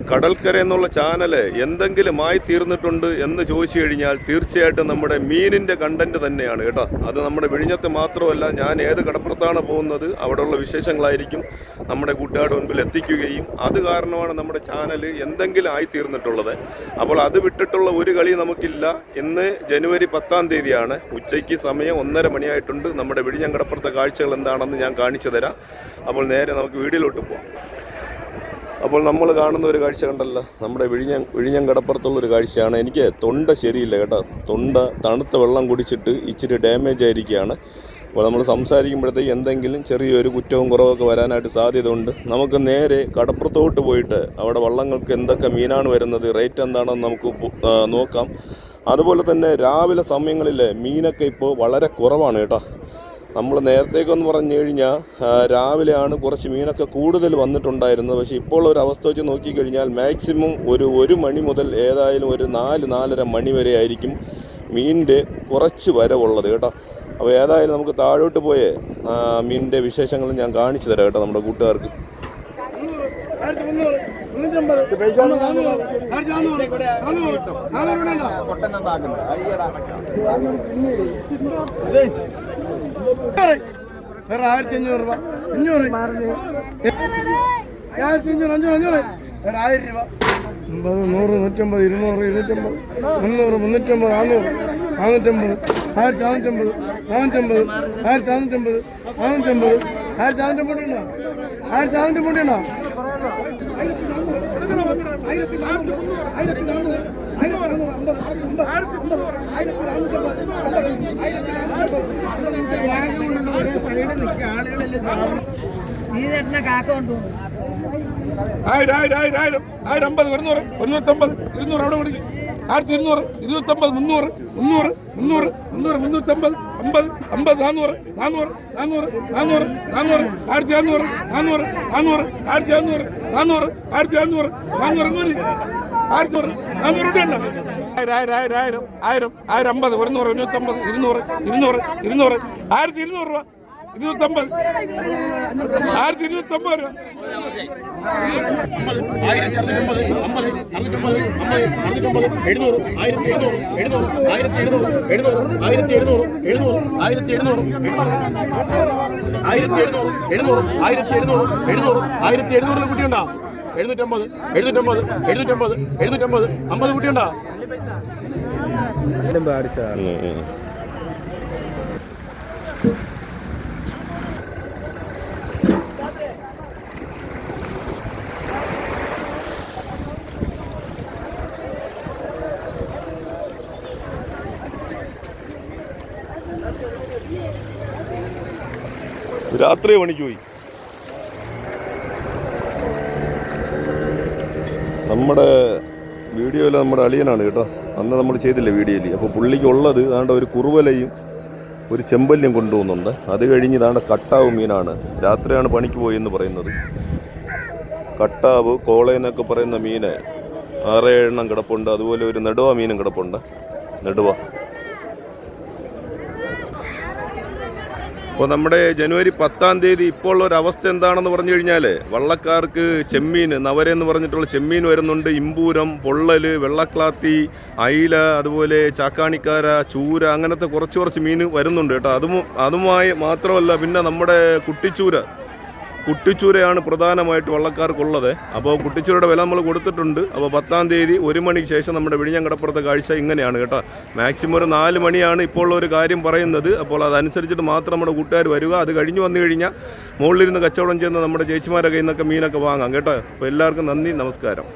കടൽക്കര എന്നുള്ള ചാനല് എന്തെങ്കിലും ആയി തീർന്നിട്ടുണ്ട് എന്ന് ചോദിച്ചു കഴിഞ്ഞാൽ തീർച്ചയായിട്ടും നമ്മുടെ മീനിൻ്റെ കണ്ടന്റ് തന്നെയാണ് കേട്ടോ. അത് നമ്മുടെ വിഴിഞ്ഞത്ത് മാത്രമല്ല, ഞാൻ ഏത് കടപ്പുറത്താണ് പോകുന്നത് അവിടെയുള്ള വിശേഷങ്ങളായിരിക്കും നമ്മുടെ കൂട്ടുകാരുടെ മുൻപിൽ എത്തിക്കുകയും അത് കാരണമാണ് നമ്മുടെ ചാനൽ എന്തെങ്കിലും ആയി തീർന്നിട്ടുള്ളത്. അപ്പോൾ അത് വിട്ടിട്ടുള്ള ഒരു കളി നമുക്കില്ല. ഇന്ന് ജനുവരി 10-ാം തീയതിയാണ്. ഉച്ചയ്ക്ക് സമയം 1:30 മണിയായിട്ടുണ്ട്. നമ്മുടെ വിഴിഞ്ഞം കടപ്പുറത്തെ കാഴ്ചകൾ എന്താണെന്ന് ഞാൻ കാണിച്ചു തരാം. അപ്പോൾ നേരെ നമുക്ക് വീഡിയോയിലോട്ട് പോകാം. അപ്പോൾ നമ്മൾ കാണുന്ന ഒരു കാഴ്ച കണ്ടല്ലോ, നമ്മുടെ വിഴിഞ്ഞം കടപ്പുറത്തുള്ളൊരു കാഴ്ചയാണ്. എനിക്ക് തൊണ്ട ശരിയില്ല കേട്ടോ. തൊണ്ട തണുത്ത വെള്ളം കുടിച്ചിട്ട് ഇച്ചിരി ഡാമേജ് ആയിരിക്കുകയാണ്. അപ്പോൾ നമ്മൾ സംസാരിക്കുമ്പോഴത്തേക്ക് എന്തെങ്കിലും ചെറിയൊരു കുറ്റവും കുറവൊക്കെ വരാനായിട്ട് സാധ്യതയുണ്ട്. നമുക്ക് നേരെ കടപ്പുറത്തോട്ട് പോയിട്ട് അവിടെ വള്ളങ്ങൾക്ക് എന്തൊക്കെ മീനാണ് വരുന്നത്, റേറ്റ് എന്താണെന്ന് നമുക്ക് നോക്കാം. അതുപോലെ തന്നെ രാവിലെ സമയങ്ങളിൽ മീനൊക്കെ ഇപ്പോൾ വളരെ കുറവാണ് കേട്ടോ. നമ്മൾ നേരത്തേക്കെന്ന് പറഞ്ഞു കഴിഞ്ഞാൽ രാവിലെയാണ് കുറച്ച് മീനൊക്കെ കൂടുതൽ വന്നിട്ടുണ്ടായിരുന്നത്. പക്ഷേ ഇപ്പോൾ ഒരു അവസ്ഥ വെച്ച് നോക്കിക്കഴിഞ്ഞാൽ മാക്സിമം ഒരു മണി മുതൽ ഏതായാലും ഒരു 4-4:30 മണി വരെ ആയിരിക്കും മീനിൻ്റെ കുറച്ച് വരവുള്ളത് കേട്ടോ. അപ്പോൾ ഏതായാലും നമുക്ക് താഴോട്ട് പോയേ മീനിൻ്റെ വിശേഷങ്ങൾ ഞാൻ കാണിച്ചു തരാം കേട്ടോ നമ്മുടെ കൂട്ടുകാർക്ക്. വേറെ 1500 രൂപ, 500, 1500, 500, വേറെ 1000 രൂപ, 50, 100, 150, 200, 250, 300, 350, 400, 450, 1450, 1450, 1450, 1450 ഉണ്ടോ? 1050, കാക്ക കൊണ്ടു 1000, 1000, 1050, 100, 150, 200 അവിടെ കൊടുക്കും. 1200, 250, 300, 300, 300, 300, 350, 50, 50, 400, 400, 400, 400, 400, 400, 400, 400, 400, 400, 400, 400, 400 ഉണ്ട്. 1000, 1000, 1050, 100, 150, 200, 200, 200, 1200 രൂപ, 250, 1250 രൂപ. 1700 കുട്ടിയുണ്ടോ? 750, 750, 750, 750, 50 കുട്ടിയുണ്ടോ? രാത്രി പണിക്ക് പോയി. നമ്മുടെ വീഡിയോയിൽ നമ്മുടെ അളിയനാണ് കേട്ടോ. അന്ന് നമ്മൾ ചെയ്തില്ല വീഡിയോയിൽ. അപ്പോൾ പുള്ളിക്കുള്ളത് ദാണ്ട ഒരു കുറുവലയും ഒരു ചെമ്പല്ലിയും കൊണ്ടുപോകുന്നുണ്ട്. അത് കഴിഞ്ഞ് ദാണ്ട കട്ടാവ് മീനാണ്. രാത്രിയാണ് പണിക്ക് പോയി എന്ന് പറയുന്നത്. കട്ടാവ്, കോളയെന്നൊക്കെ പറയുന്ന മീന് 6-7 എണ്ണം കിടപ്പുണ്ട്. അതുപോലെ ഒരു നെടുവ മീനും കിടപ്പുണ്ട്. നെടുവ. അപ്പോൾ നമ്മുടെ ജനുവരി 10-ാം തീയതി ഇപ്പോൾ ഒരവസ്ഥ എന്താണെന്ന് പറഞ്ഞു കഴിഞ്ഞാൽ വള്ളക്കാർക്ക് ചെമ്മീൻ, നവരെന്ന് പറഞ്ഞിട്ടുള്ള ചെമ്മീൻ വരുന്നുണ്ട്. ഇമ്പൂരം, പൊള്ളൽ, വെള്ളക്ലാത്തി, അയില, അതുപോലെ ചാക്കാണിക്കാര, ചൂര, അങ്ങനത്തെ കുറച്ച് മീൻ വരുന്നുണ്ട് കേട്ടോ. അതുമായി മാത്രമല്ല, പിന്നെ നമ്മുടെ കുട്ടിച്ചൂരയാണ് പ്രധാനമായിട്ട് വള്ളക്കാർക്കുള്ളത്. അപ്പോൾ കുട്ടിച്ചൂരയുടെ വില നമ്മൾ കൊടുത്തിട്ടുണ്ട്. അപ്പോൾ 10-ാം തീയതി 1 മണിക്ക് ശേഷം നമ്മുടെ വിഴിഞ്ഞം കടപ്പുറത്തെ കാഴ്ച ഇങ്ങനെയാണ് കേട്ടോ. മാക്സിമം ഒരു 4 മണിയാണ് ഇപ്പോൾ ഒരു കാര്യം പറയുന്നത്. അപ്പോൾ അതനുസരിച്ചിട്ട് മാത്രം നമ്മുടെ കൂട്ടുകാർ വരിക. അത് കഴിഞ്ഞ് വന്നു കഴിഞ്ഞാൽ മുകളിലിരുന്ന് കച്ചവടം ചെയ്യുന്ന നമ്മുടെ ചേച്ചിമാരുടെ കയ്യിൽ നിന്നൊക്കെ മീനൊക്കെ വാങ്ങാം കേട്ടോ. അപ്പോൾ എല്ലാവർക്കും നന്ദി, നമസ്കാരം.